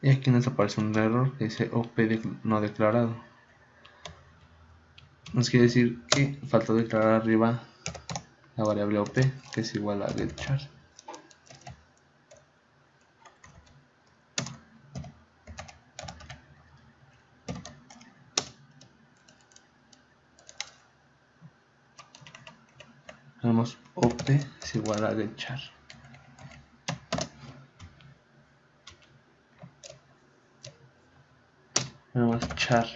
y aquí nos aparece un error que dice OP no declarado. Nos quiere decir que faltó declarar arriba la variable OP, que es igual a getChar. Tenemos OP es igual a getChar. Tenemos char.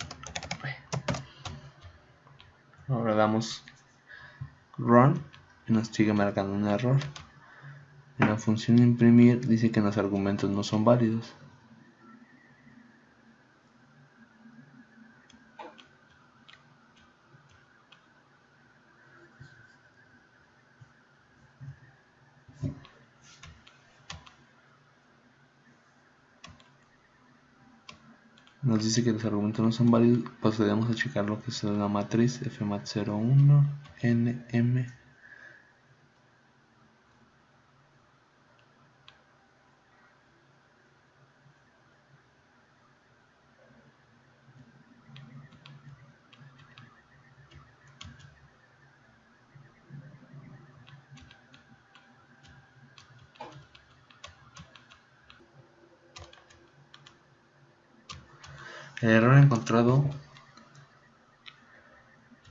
Ahora damos run y nos sigue marcando un error. En la función imprimir dice que los argumentos no son válidos. Nos dice que los argumentos no son válidos, procedemos a checar lo que es la matriz fmat01 nm. El error encontrado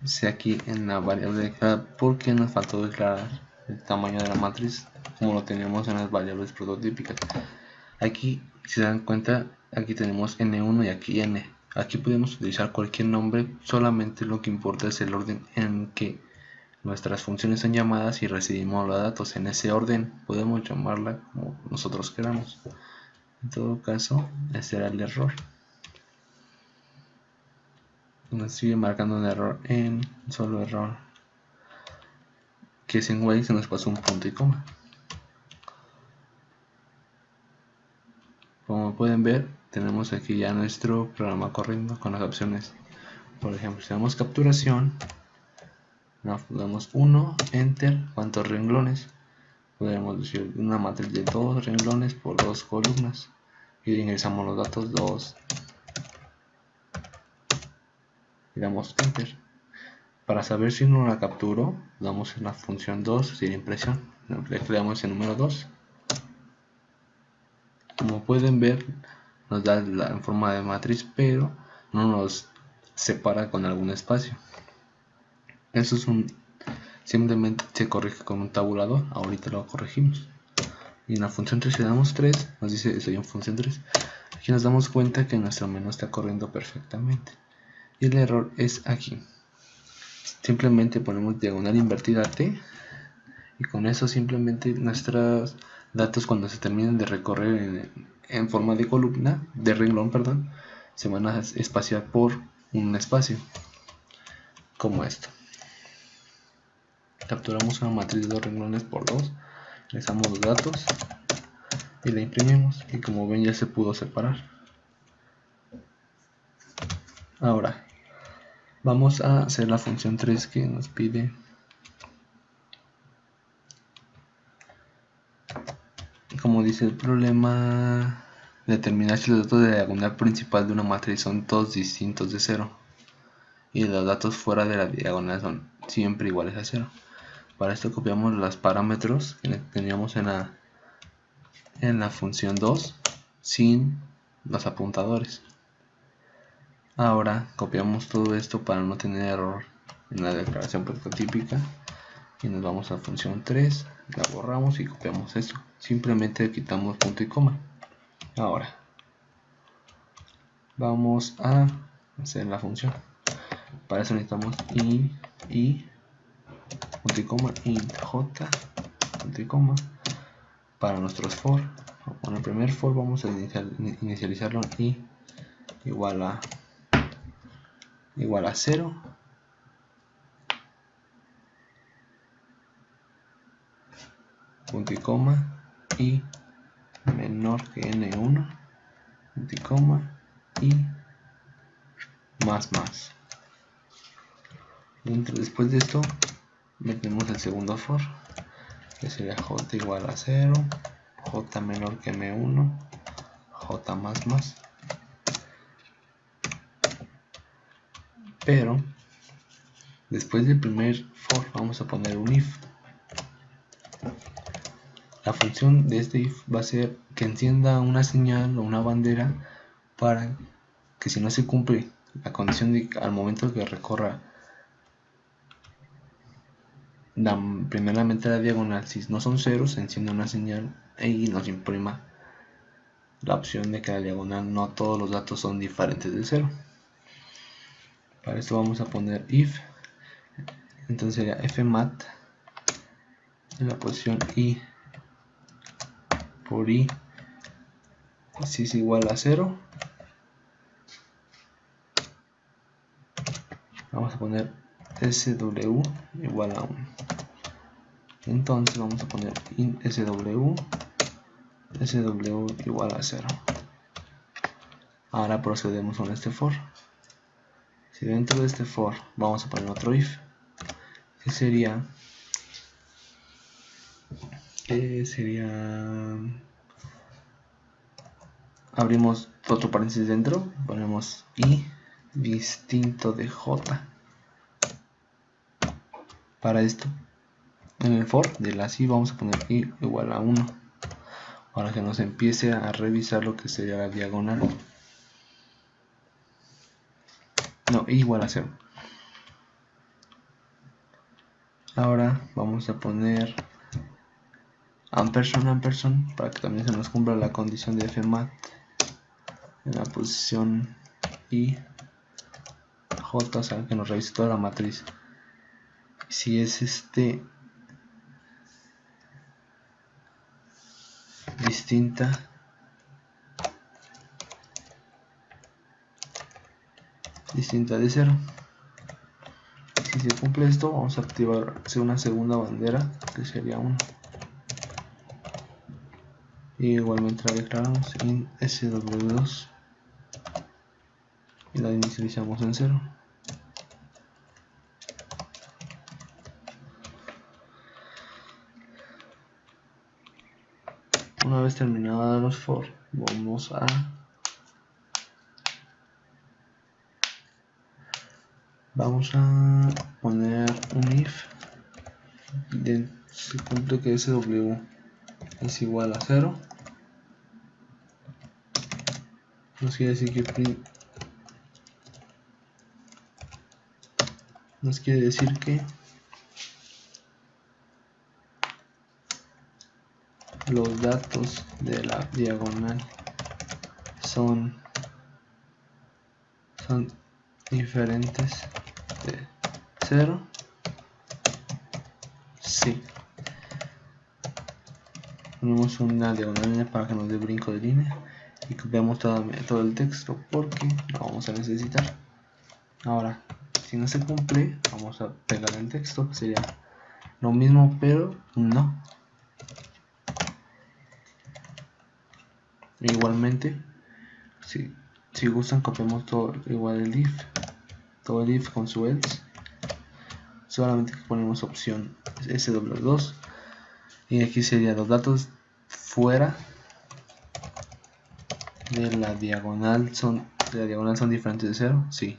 es aquí en la variable declarada porque nos faltó declarar el tamaño de la matriz como lo teníamos en las variables prototípicas. Aquí, si se dan cuenta, aquí tenemos n1 y aquí n. Aquí podemos utilizar cualquier nombre, solamente lo que importa es el orden en que nuestras funciones son llamadas y recibimos los datos. En ese orden podemos llamarla como nosotros queramos. En todo caso, ese era el error. Nos sigue marcando un error en solo error, que es en while se nos pasó un punto y coma. Como pueden ver, tenemos aquí ya nuestro programa corriendo con las opciones. Por ejemplo, si damos capturación, nos damos 1, enter, ¿cuántos renglones? Podemos decir una matriz de 2 renglones por 2 columnas. Y ingresamos los datos 2 y damos enter. Para saber si no la capturó, damos en la función 2 sin impresión. Le creamos el número 2. Como pueden ver, nos da en forma de matriz, pero no nos separa con algún espacio. Eso es simplemente se corrige con un tabulador. Ahorita lo corregimos. Y en la función 3 le damos 3, nos dice estoy en función 3. Aquí nos damos cuenta que nuestro menú está corriendo perfectamente. Y el error es aquí. Simplemente ponemos diagonal invertida T. Y con eso simplemente nuestros datos, cuando se terminen de recorrer en forma de columna, de renglón, perdón, se van a espaciar por un espacio. Como esto. Capturamos una matriz de 2 renglones por 2. Ingresamos los datos. Y la imprimimos. Y como ven ya se pudo separar. Ahora vamos a hacer la función 3 que nos pide. Como dice el problema, determinar si los datos de la diagonal principal de una matriz son todos distintos de 0 y los datos fuera de la diagonal son siempre iguales a 0. Para esto copiamos los parámetros que teníamos en la función 2 sin los apuntadores. Ahora copiamos todo esto para no tener error en la declaración prototípica y nos vamos a la función 3, la borramos y copiamos esto. Simplemente quitamos punto y coma. Ahora vamos a hacer la función. Para eso necesitamos i punto y coma, int j punto y coma. Para nuestros for, con el primer for vamos a inicializarlo en i igual a 0, punto y coma, y menor que n1, punto y coma, y más. Después de esto metemos el segundo for, que sería j igual a 0, j menor que m1, j más. Pero después del primer for vamos a poner un if. La función de este if va a ser que encienda una señal o una bandera para que si no se cumple la condición de al momento que recorra primeramente la diagonal, si no son ceros, se enciende una señal y nos imprima la opción de que la diagonal no todos los datos son diferentes de 0. Para esto vamos a poner if, entonces sería fmat en la posición i por i si es igual a 0. Vamos a poner sw igual a 1. Entonces vamos a poner int sw igual a 0. Ahora procedemos con este for. Si dentro de este for vamos a poner otro if, que sería abrimos otro paréntesis dentro, ponemos i distinto de j. Para esto, en el for de la si vamos a poner i igual a 1 para que nos empiece a revisar lo que sería la diagonal. No, i igual a 0. Ahora vamos a poner ampersand para que también se nos cumpla la condición de fmat en la posición i j, o sea que nos revise toda la matriz. Si es distinta de 0. Si se cumple esto, vamos a activar una segunda bandera que sería 1. Y igualmente la declaramos int sw2 y la inicializamos en 0. Una vez terminados los for, vamos a poner un if y se cumple que sw es igual a 0. Nos quiere decir que los datos de la diagonal son diferentes de 0. Sí. Ponemos una diagonal para que nos dé brinco de línea y copiamos todo el texto porque lo vamos a necesitar. Ahora, si no se cumple, vamos a pegar el texto, que sería lo mismo pero no. Igualmente, si gustan, copiamos todo igual todo el if con su else. Solamente que ponemos opción sw2 y aquí sería los datos fuera de la diagonal son diferentes de 0, sí.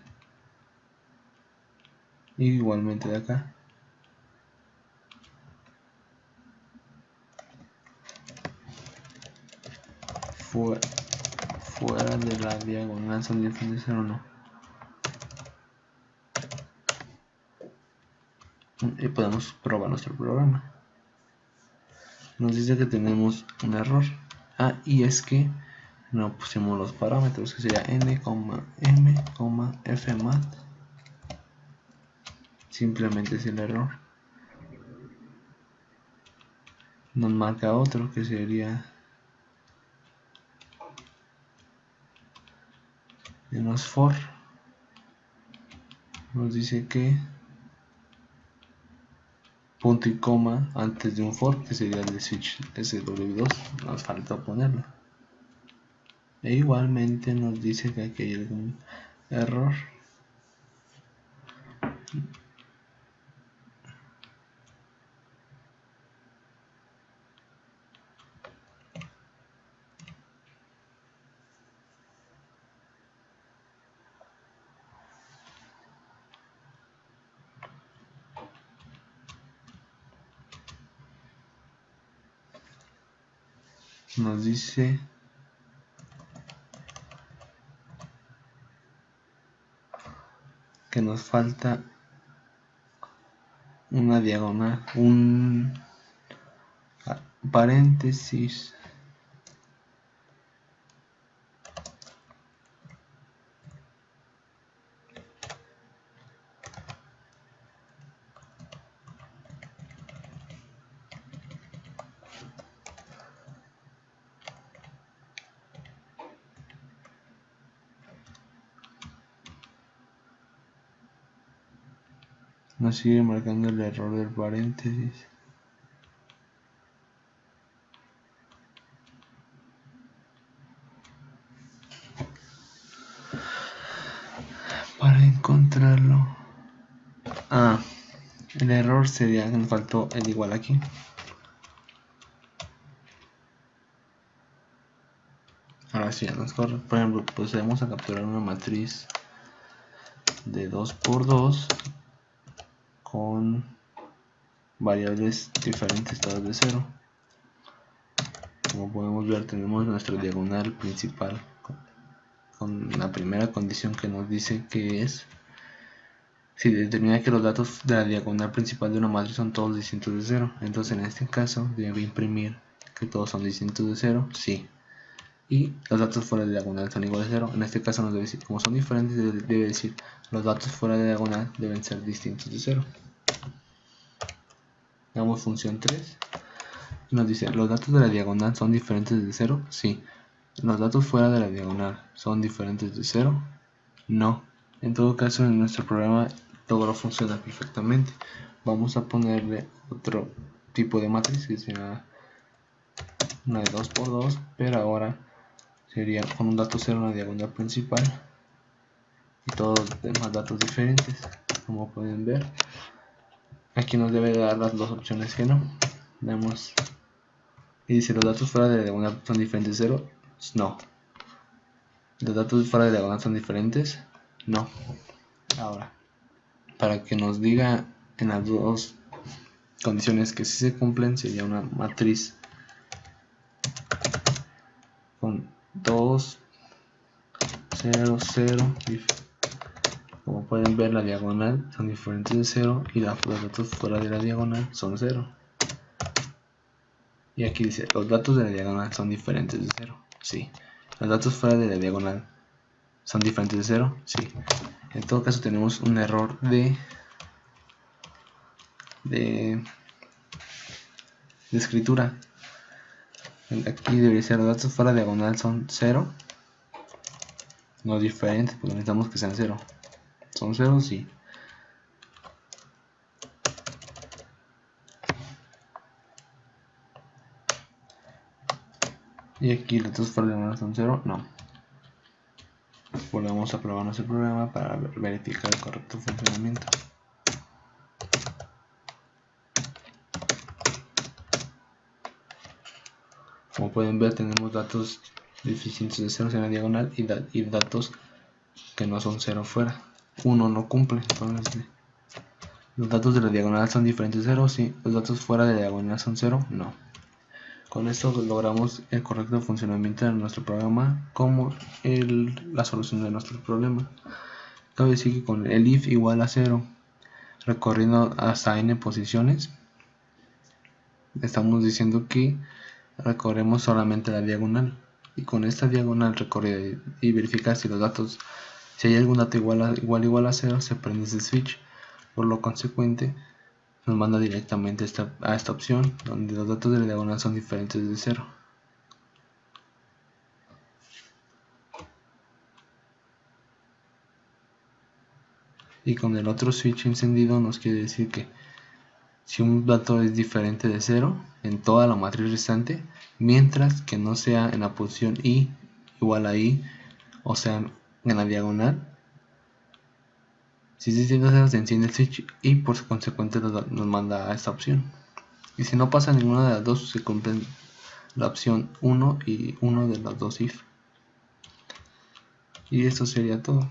Igualmente de acá. Fuera de la diagonal son diferentes de 0 o no. Y podemos probar nuestro programa. Nos dice que tenemos un error. Y es que no pusimos los parámetros, que sería n, m, fmat. Simplemente es el error. Nos marca otro que sería en los for. Nos dice que punto y coma antes de un for, que sería el de switch sw2, nos falta ponerlo. E igualmente nos dice que aquí hay algún error. nos dice que nos falta una diagonal, un paréntesis. Nos sigue marcando el error del paréntesis. Para encontrarlo. El error sería que nos faltó el igual aquí. Ahora sí ya nos corre. Por ejemplo, procedemos a capturar una matriz de 2 por 2 con variables diferentes todas de 0. Como podemos ver, tenemos nuestra diagonal principal con la primera condición que nos dice que es si determina que los datos de la diagonal principal de una matriz son todos distintos de 0. Entonces en este caso debe imprimir que todos son distintos de 0, sí. Y los datos fuera de diagonal son iguales a 0. En este caso nos debe decir, como son diferentes, debe decir los datos fuera de diagonal deben ser distintos de 0. Damos función 3. Nos dice, ¿los datos de la diagonal son diferentes de 0? Sí. ¿Los datos fuera de la diagonal son diferentes de 0? No. En todo caso, en nuestro programa logró funcionar perfectamente. Vamos a ponerle otro tipo de matriz que será una de 2 por 2, pero ahora sería con un dato 0 en la diagonal principal y todos los demás datos diferentes. Como pueden ver, aquí nos debe dar las dos opciones que no. Damos y dice, ¿los datos fuera de la diagonal son diferentes de 0? No. ¿Los datos fuera de la diagonal son diferentes? No. Ahora, para que nos diga en las dos condiciones que sí se cumplen, sería una matriz con 2, 0, 0. Como pueden ver, la diagonal son diferentes de 0 y los datos fuera de la diagonal son 0. Y aquí dice, los datos de la diagonal son diferentes de 0. Sí. Los datos fuera de la diagonal son diferentes de 0. Sí. En todo caso tenemos un error de escritura. Aquí debería ser los datos fuera de diagonal son 0. No diferentes, porque necesitamos que sean 0. ¿Son 0? Sí. Y aquí los datos fuera de diagonal son 0. No. Volvemos a probar nuestro programa para verificar el correcto funcionamiento. Como pueden ver, tenemos datos distintos de 0 en la diagonal y datos que no son 0 fuera. Uno no cumple, entonces los datos de la diagonal son diferentes de 0, sí. Los datos fuera de la diagonal son 0, no. Con esto logramos el correcto funcionamiento de nuestro programa como la solución de nuestro problema. Cabe decir que con el if igual a 0, recorriendo hasta n posiciones, estamos diciendo que recorremos solamente la diagonal, y con esta diagonal recorrida y verificar si los datos, si hay algún dato igual a 0, se prende ese switch. Por lo consecuente, nos manda directamente a esta opción donde los datos de la diagonal son diferentes de 0. Y con el otro switch encendido nos quiere decir que si un dato es diferente de 0 en toda la matriz restante, mientras que no sea en la posición i igual a i, o sea en la diagonal, si se enciende el switch y por consecuente nos manda a esta opción. Y si no pasa ninguna de las dos, se cumple la opción 1 y 1 de las dos if. Y eso sería todo.